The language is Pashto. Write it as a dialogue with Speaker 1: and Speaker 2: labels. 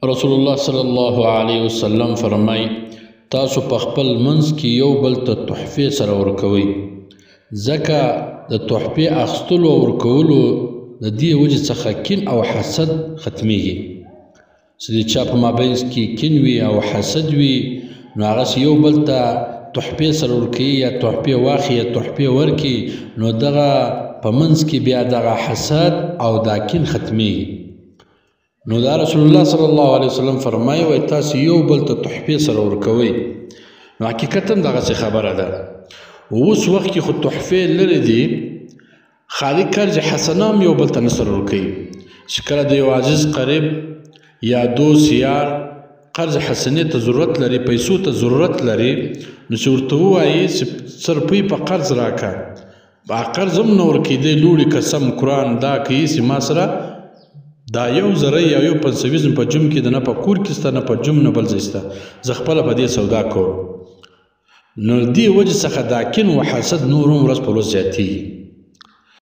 Speaker 1: رسول الله صلی الله علیه وسلم فرمای تاسو په خپل منځ کې یو بل ته تحفې سره ورکوئ ځکه د تحفې اخیستلو او ورکولو د دې وجې څخه کین او حسد ختمیږي چې د چا په مابینځ کې کین وي او حسد وي نو هغسې یو بل ته تحفې سره ورکوي یا تحفې واخلي یا تحفې ورکړي نو دغه په منځ کې بیا دغه حسد او دا کین ختمیږي نو دا رسول الله صلی الله علیه وسلم فرمایي وایي تاسو یو بل ته تحفې سره ورکوئ نو حقیقتا دغسې خبره ده اوس وخت کې خو تحفې لرې دي خالي قرض حسنه هم یو بل ته نه سره ورکوي چې کله د یو عزیز قریب یا دوست یار قرض حسنې ته ضرورت لري پیسو ته ضرورت لري نو چې ورته ووایي چې څه روپۍ په قرض راکړه قرض هم نه ورکېدی لوړې قسم قرآن دا کوي چې ما سره دا یو زره یا یو پنځویزم په جم کې د نه په کور کې سته نه په جم نه بل ځای سته زه خپله په دې سودا کوم نو دې وجې څخه دا کین و حسد نور هم ورځ په ورځ زیاتېږي